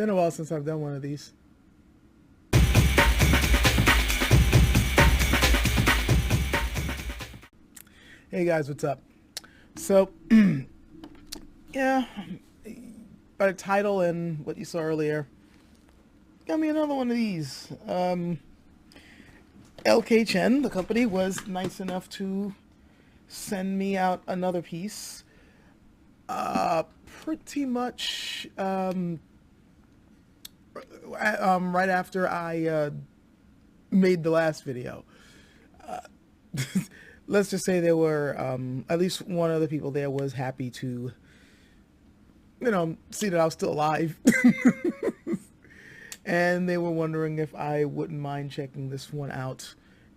Been a while since I've done one of these. Hey guys, what's up? So, yeah, by the title and what you saw earlier, got me another one of these. LK Chen, the company, was nice enough to send me out another piece. Pretty much right after I made the last video. Let's just say there were at least one of the people there was happy to, see that I was still alive. And they were wondering if I wouldn't mind checking this one out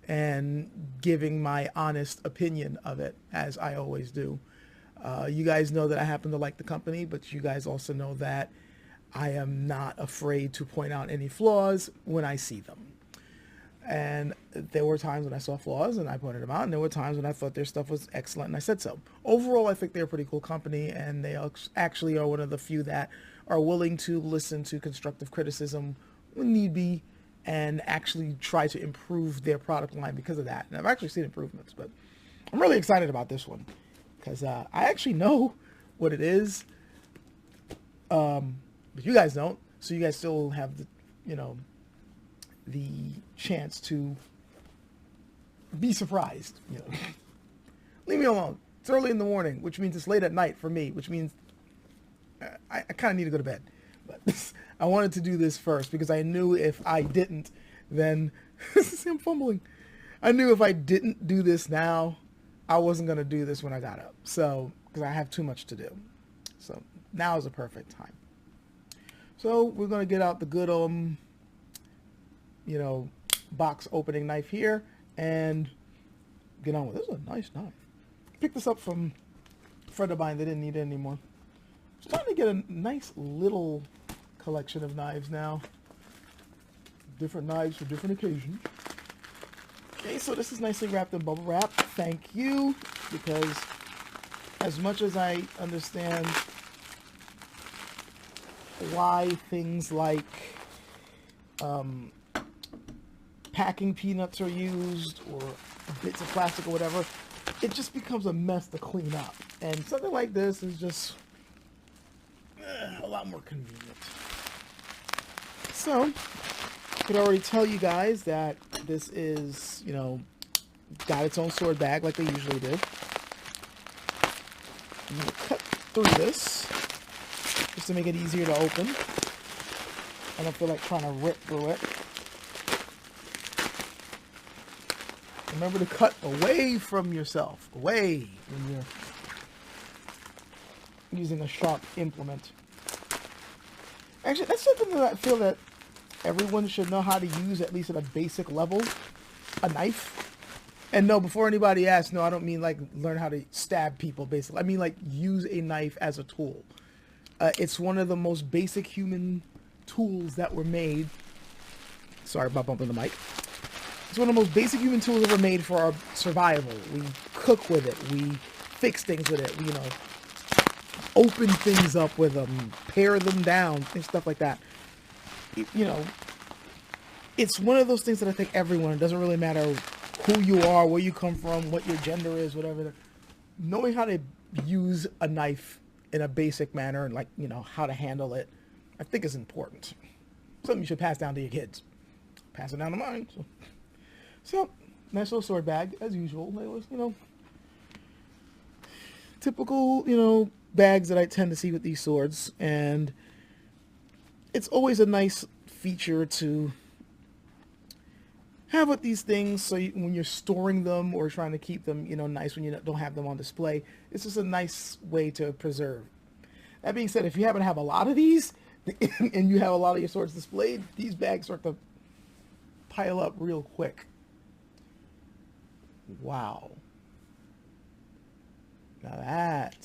and giving my honest opinion of it, as I always do. You guys know that I happen to like the company, but you guys also know that I am not afraid to point out any flaws when I see them. And there were times when I saw flaws and I pointed them out, and there were times when I thought their stuff was excellent and I said so. Overall, I think they're a pretty cool company, and they actually are one of the few that are willing to listen to constructive criticism when need be and actually try to improve their product line because of that. And I've actually seen improvements, but I'm really excited about this one because I actually know what it is, but you guys don't. So you guys still have the, the chance to be surprised. Leave me alone. It's early in the morning, which means it's late at night for me, which means I kind of need to go to bed. But I wanted to do this first because I knew if I didn't, then I'm fumbling. I knew if I didn't do this now, I wasn't going to do this when I got up. So, because I have too much to do. So now is a perfect time. So we're going to get out the good, box opening knife here and get on with it. This is a nice knife. Picked this up from a friend of mine. They didn't need it anymore. I'm starting to get a nice little collection of knives now. Different knives for different occasions. Okay, so this is nicely wrapped in bubble wrap. Thank you, because as much as I understand why things like packing peanuts are used or bits of plastic or whatever, it just becomes a mess to clean up. And something like this is just a lot more convenient. So, I could already tell you guys that this is, got its own sword bag like they usually do. I'm going to cut through this just to make it easier to open. I don't feel like trying to rip through it. Remember to cut away from yourself, away when you're using a sharp implement. Actually, that's something that I feel that everyone should know how to use, at least at a basic level, a knife. And no, before anybody asks, no, I don't mean like learn how to stab people, basically. I mean like use a knife as a tool. It's one of the most basic human tools that were made. Sorry about bumping the mic. It's one of the most basic human tools ever made for our survival. We cook with it. We fix things with it. We, open things up with them, pare them down, and stuff like that. It's one of those things that I think everyone, it doesn't really matter who you are, where you come from, what your gender is, whatever. Knowing how to use a knife in a basic manner and how to handle it, I think is important. Something you should pass down to your kids. Pass it down to mine. So nice little sword bag, as usual. It was, typical, bags that I tend to see with these swords. And it's always a nice feature to have with these things, so when you're storing them or trying to keep them, nice when you don't have them on display, it's just a nice way to preserve. That being said, if you happen to have a lot of these and you have a lot of your swords displayed, these bags start to pile up real quick. Wow. Now that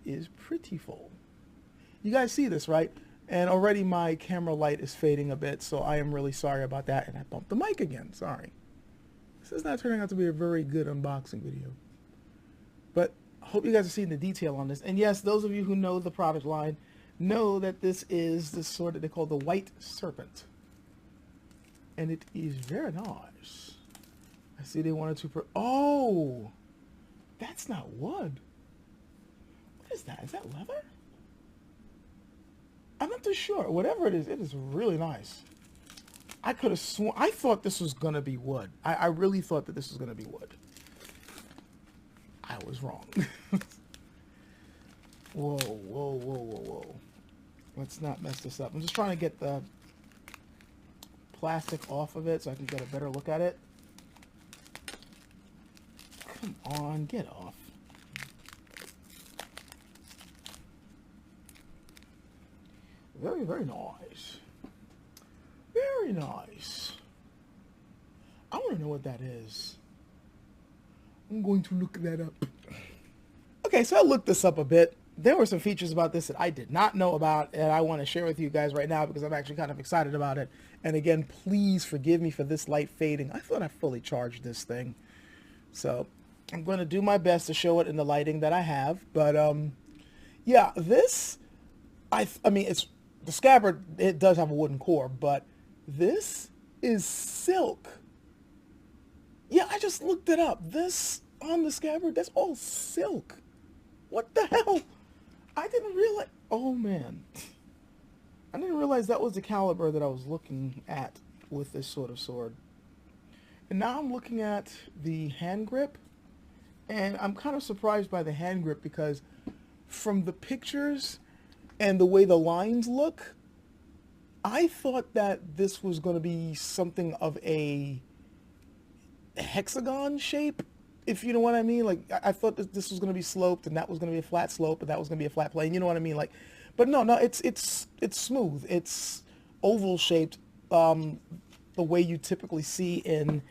is pretty full. You guys see this, right? And already my camera light is fading a bit, so I am really sorry about that. And I bumped the mic again, sorry. This is not turning out to be a very good unboxing video. But I hope you guys are seeing the detail on this. And yes, those of you who know the product line, know that this is the sword that they call the White Serpent. And it is very nice. I see they wanted to... Oh! That's not wood. What is that? Is that leather? I'm not too sure. Whatever it is really nice. I could have sworn... I thought this was going to be wood. I really thought that this was going to be wood. I was wrong. Whoa, whoa, whoa, whoa, whoa. Let's not mess this up. I'm just trying to get the plastic off of it so I can get a better look at it. Come on, get off. Very, very nice. Very nice. I want to know what that is. I'm going to look that up. Okay, so I looked this up a bit. There were some features about this that I did not know about, and I want to share with you guys right now because I'm actually kind of excited about it. And again, please forgive me for this light fading. I thought I fully charged this thing. So I'm going to do my best to show it in the lighting that I have. But yeah, this, I mean, it's the scabbard, it does have a wooden core, but this is silk. Yeah, I just looked it up. This on the scabbard, that's all silk. What the hell? I didn't realize. Oh man, I didn't realize that was the caliber that I was looking at with this sort of sword. And now I'm looking at the hand grip, and I'm kind of surprised by the hand grip because from the pictures and the way the lines look, I thought that this was going to be something of a hexagon shape, if you know what I mean. Like, I thought that this was going to be sloped and that was going to be a flat slope and that was going to be a flat plane, you know what I mean? Like, but no, it's smooth. It's oval shaped, the way you typically see in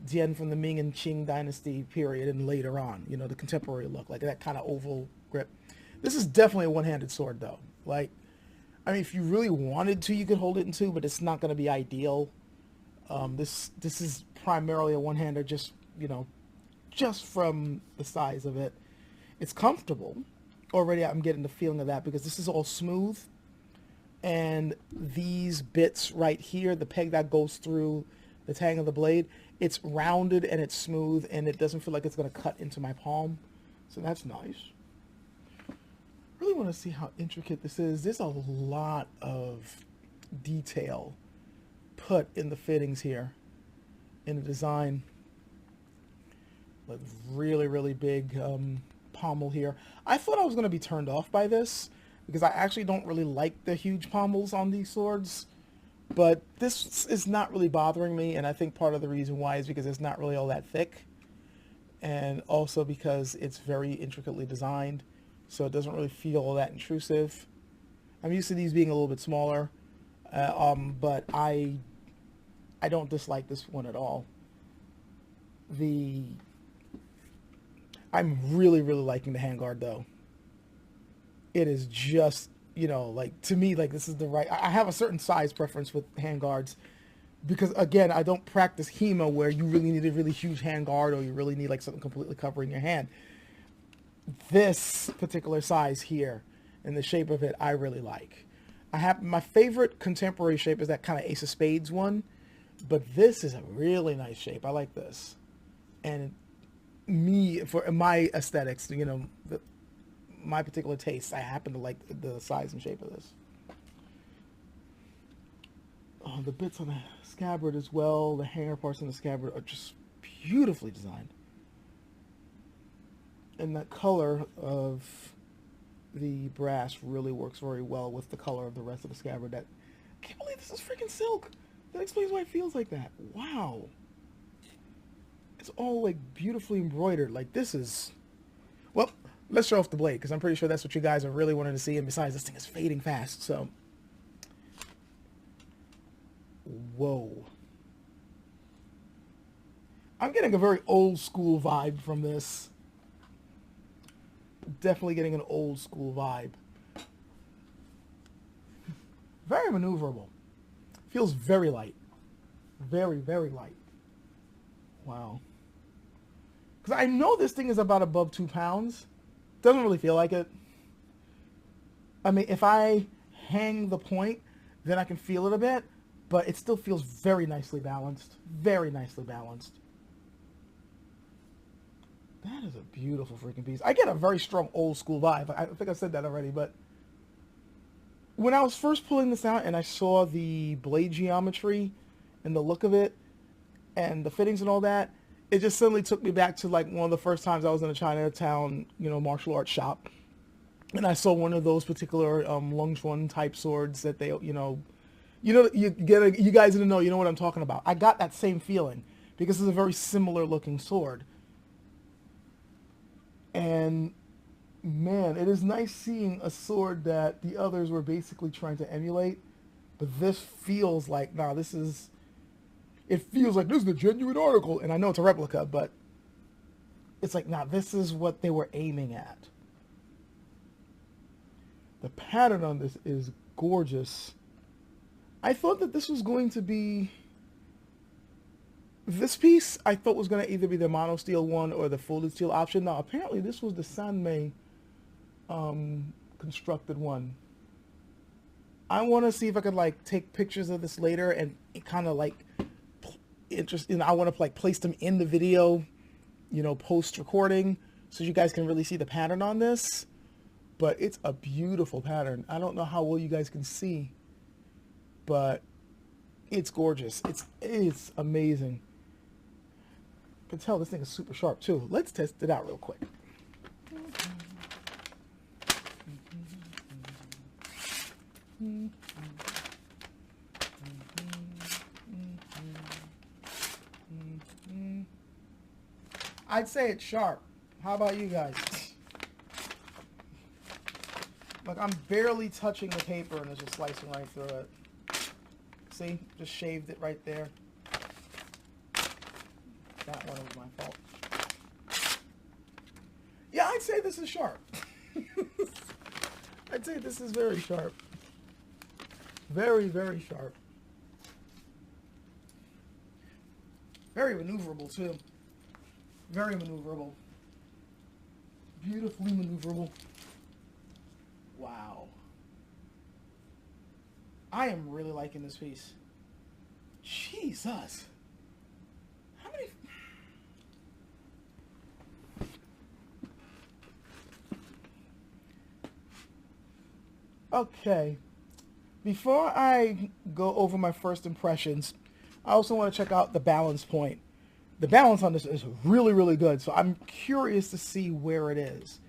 Jian from the Ming and Qing dynasty period and later on, you know, the contemporary look, like that kind of oval grip. This is definitely a one-handed sword though. Like, I mean, if you really wanted to, you could hold it in two, but it's not going to be ideal. This is primarily a one-hander, just, you know, just from the size of it. It's comfortable. Already I'm getting the feeling of that because this is all smooth. And these bits right here, the peg that goes through the tang of the blade, it's rounded and it's smooth and it doesn't feel like it's going to cut into my palm. So that's nice. Really want to see how intricate this is. There's a lot of detail put in the fittings here, in the design. Like really, really big pommel here. I thought I was going to be turned off by this because I actually don't really like the huge pommels on these swords, but this is not really bothering me, and I think part of the reason why is because it's not really all that thick, and also because it's very intricately designed, so it doesn't really feel all that intrusive. I'm used to these being a little bit smaller, but I don't dislike this one at all. I'm really, really liking the handguard though. It is just, you know, like, to me, like, this is the right... I have a certain size preference with handguards because, again, I don't practice HEMA where you really need a really huge handguard or you really need, like, something completely covering your hand. This particular size here and the shape of it, I really like. I have... My favorite contemporary shape is that kind of Ace of Spades one, but this is a really nice shape. I like this. And for my aesthetics, you know, my particular taste, I happen to like the size and shape of this. The bits on the scabbard as well, the hanger parts on the scabbard are just beautifully designed. And that color of the brass really works very well with the color of the rest of the scabbard. I can't believe this is freaking silk. That explains why it feels like that. Wow. It's all like beautifully embroidered. Like, this is... Well, let's show off the blade because I'm pretty sure that's what you guys are really wanting to see. And besides, this thing is fading fast, so... Whoa. I'm getting a very old school vibe from this. Definitely getting an old school vibe. Very maneuverable. Feels very light. Very, very light. Wow. Because I know this thing is about above 2 pounds. Doesn't really feel like it. I mean, if I hang the point, then I can feel it a bit, but it still feels very nicely balanced. Very nicely balanced. That is a beautiful freaking piece. I get a very strong old school vibe. I think I said that already, but when I was first pulling this out and I saw the blade geometry and the look of it and the fittings and all that, it just suddenly took me back to like one of the first times I was in a Chinatown, martial arts shop. And I saw one of those particular Longchuan type swords that they, you guys didn't know, you know what I'm talking about. I got that same feeling because it's a very similar looking sword. And man, it is nice seeing a sword that the others were basically trying to emulate, but this feels like, it feels like this is a genuine article. And I know it's a replica, but it's like, this is what they were aiming at. The pattern on this is gorgeous. I thought that this was going to be, this piece I thought was going to either be the mono steel one or the folded steel option. Now apparently this was the Sanmei constructed one. I want to see if I could like take pictures of this later and kind of like I want to like place them in the video, post recording, so you guys can really see the pattern on this. But it's a beautiful pattern. I don't know how well you guys can see, but it's gorgeous. It's amazing. You can tell this thing is super sharp too. Let's test it out real quick. I'd say it's sharp. How about you guys? Like, I'm barely touching the paper and it's just slicing right through it. See? Just shaved it right there. That one was my fault. Yeah, I'd say this is sharp. I'd say this is very sharp. Very, very sharp. Very maneuverable, too. Very maneuverable. Beautifully maneuverable. Wow. I am really liking this piece. Jesus. How many... Okay. Before I go over my first impressions, I also want to check out the balance point. The balance on this is really, really good. So I'm curious to see where it is.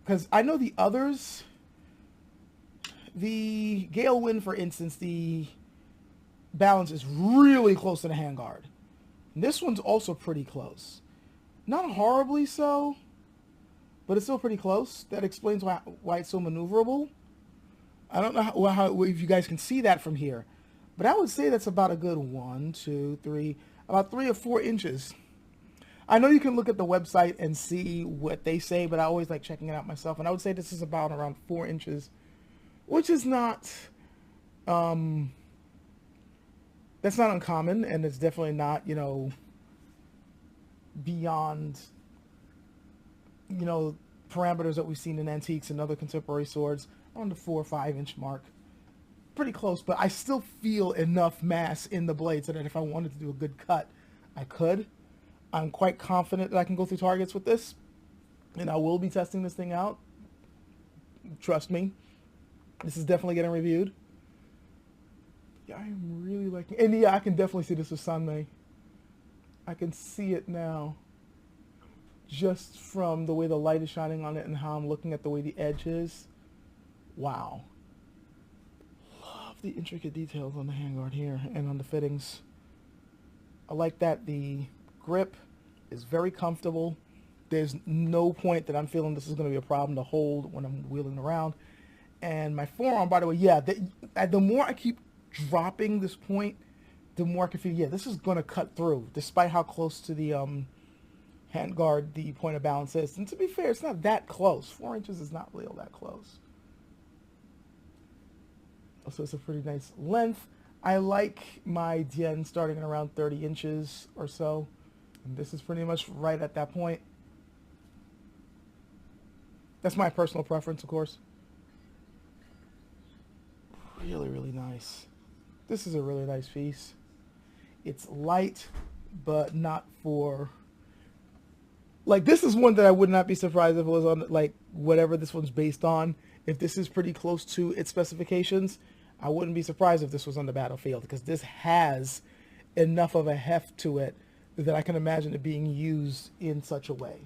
Because I know the others, the Gale Wind, for instance, the balance is really close to the handguard. This one's also pretty close. Not horribly so, but it's still pretty close. That explains why it's so maneuverable. I don't know how if you guys can see that from here, but I would say that's about a good 1, 2, 3, about 3 or 4 inches. I know you can look at the website and see what they say, but I always like checking it out myself. And I would say this is about around 4 inches, which is not, that's not uncommon. And it's definitely not, beyond, parameters that we've seen in antiques and other contemporary swords on the 4 or 5 inch mark. Pretty close, but I still feel enough mass in the blade so that if I wanted to do a good cut, I could. I'm quite confident that I can go through targets with this, and I will be testing this thing out. Trust me, this is definitely getting reviewed. Yeah, I am really liking it. And yeah, I can definitely see this with Sanmei. I can see it now, just from the way the light is shining on it and how I'm looking at the way the edge is. Wow. Love the intricate details on the handguard here and on the fittings. I like that the grip is very comfortable. There's no point that I'm feeling this is going to be a problem to hold when I'm wheeling around. And my forearm, by the way, yeah, the more I keep dropping this point, the more I can feel, yeah, this is going to cut through, despite how close to the handguard the point of balance is. And to be fair, it's not that close. 4 inches is not really all that close. So it's a pretty nice length. I like my Jian starting at around 30 inches or so. And this is pretty much right at that point. That's my personal preference, of course. really, really nice. This is a really nice piece. It's light, but not for... Like, this is one that I would not be surprised if it was on, like, whatever this one's based on. If this is pretty close to its specifications, I wouldn't be surprised if this was on the battlefield, because this has enough of a heft to it that I can imagine it being used in such a way.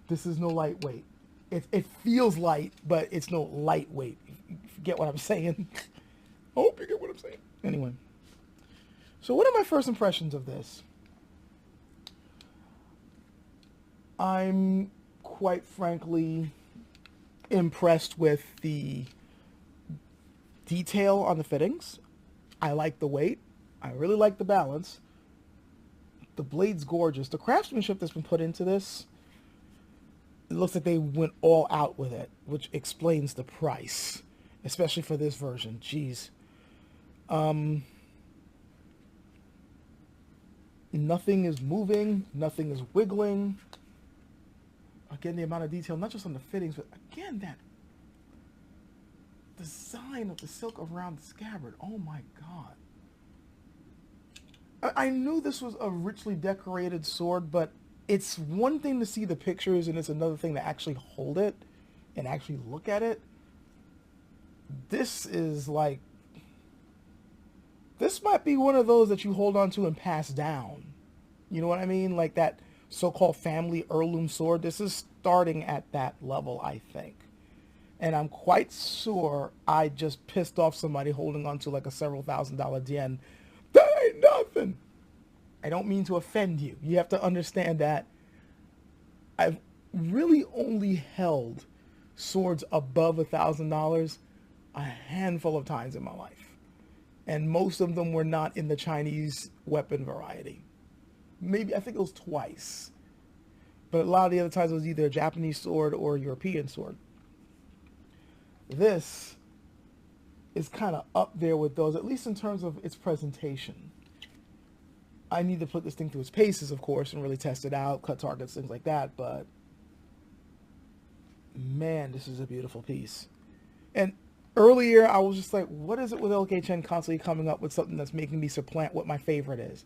This is no lightweight. It feels light, but it's no lightweight. You get what I'm saying? I hope you get what I'm saying. Anyway. So what are my first impressions of this? I'm quite frankly impressed with the detail on the fittings. I like the weight. I really like the balance. The blade's gorgeous. The craftsmanship that's been put into this, it looks like they went all out with it, which explains the price, especially for this version. Jeez. Nothing is moving. Nothing is wiggling. Again, the amount of detail, not just on the fittings, but again, that design of the silk around the scabbard. Oh my God. I knew this was a richly decorated sword, but it's one thing to see the pictures and it's another thing to actually hold it and actually look at it. This is like, this might be one of those that you hold on to and pass down. You know what I mean? Like that so-called family heirloom sword. This is starting at that level, I think. And I'm quite sure I just pissed off somebody holding on to like a several $1,000 Jian. That ain't nothing. I don't mean to offend you. You have to understand that I've really only held swords above $1,000 a handful of times in my life. And most of them were not in the Chinese weapon variety. Maybe, I think it was twice. But a lot of the other times it was either a Japanese sword or a European sword. This is kind of up there with those, at least in terms of its presentation. I need to put this thing through its paces, of course, and really test it out, cut targets, things like that. But, man, this is a beautiful piece. And earlier, I was just like, what is it with LK Chen constantly coming up with something that's making me supplant what my favorite is?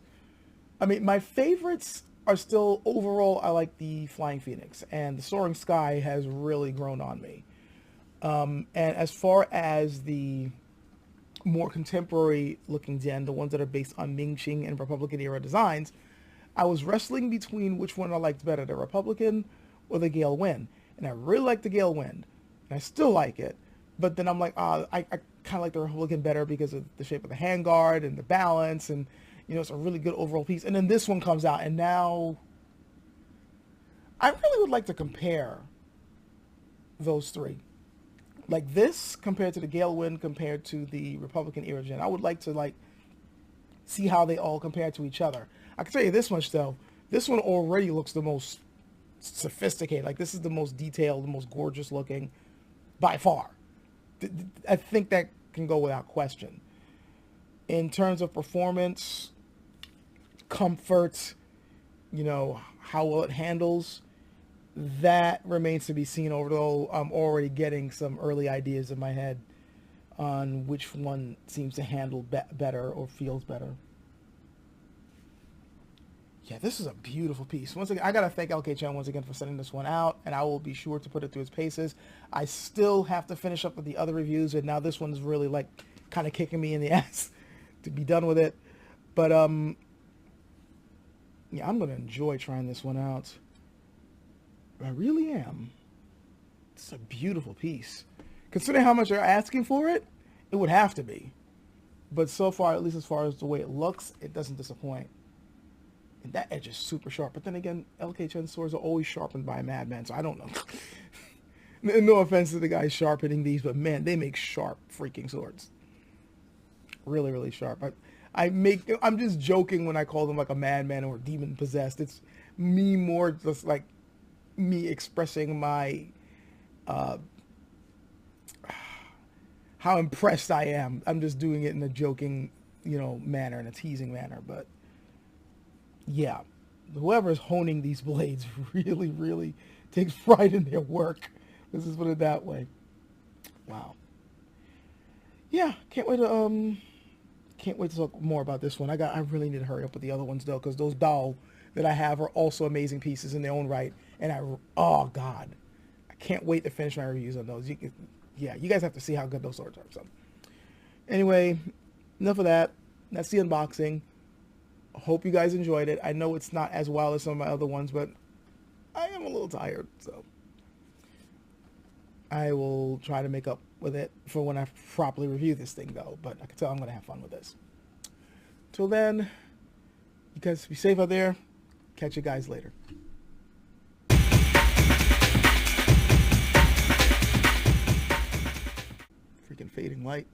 I mean, my favorites are still, overall, I like the Flying Phoenix. And the Soaring Sky has really grown on me. And as far as the more contemporary looking Jian, the ones that are based on Ming Qing and Republican era designs, I was wrestling between which one I liked better, the Republican or the Gale Wind. And I really like the Gale Wind. And I still like it. But then I'm like, I kind of like the Republican better because of the shape of the handguard and the balance. And, you know, it's a really good overall piece. And then this one comes out. And now I really would like to compare those three. Like this compared to the Gale Wind compared to the Republican era Jian. I would like to like see how they all compare to each other. I can tell you this much though. This one already looks the most sophisticated. Like this is the most detailed, the most gorgeous looking by far. I think that can go without question. In terms of performance, comfort, you know, how well it handles, that remains to be seen, although I'm already getting some early ideas in my head on which one seems to handle better or feels better. Yeah, this is a beautiful piece. Once again, I got to thank LK Chen once again for sending this one out, and I will be sure to put it through its paces. I still have to finish up with the other reviews, and now this one's really like kind of kicking me in the ass to be done with it. But yeah, I'm going to enjoy trying this one out. I really am. It's a beautiful piece. Considering how much they're asking for it, it would have to be. But so far, at least as far as the way it looks, it doesn't disappoint. And that edge is super sharp. But then again, LK Chen swords are always sharpened by a madman, so I don't know. No offense to the guys sharpening these, but man, they make sharp freaking swords. Really, really sharp. I'm just joking when I call them like a madman or demon possessed. It's me more just like me expressing my how impressed I am. I'm just doing it in a joking, you know, manner, in a teasing manner. But yeah, whoever's honing these blades really, really takes pride in their work. Let's just put it that way. Wow. yeah, can't wait to talk more about this one. I really need to hurry up with the other ones though, because those doll that I have are also amazing pieces in their own right. And oh god, I can't wait to finish my reviews on those. Yeah, you guys have to see how good those swords are. So anyway, enough of that. That's the unboxing. Hope you guys enjoyed it. I know it's not as wild as some of my other ones, but I am a little tired, so I will try to make up with it for when I properly review this thing, though. But I can tell I'm going to have fun with this. Till then, you guys be safe out there. Catch you guys later. Freaking fading light.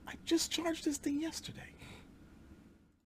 I just charged this thing yesterday.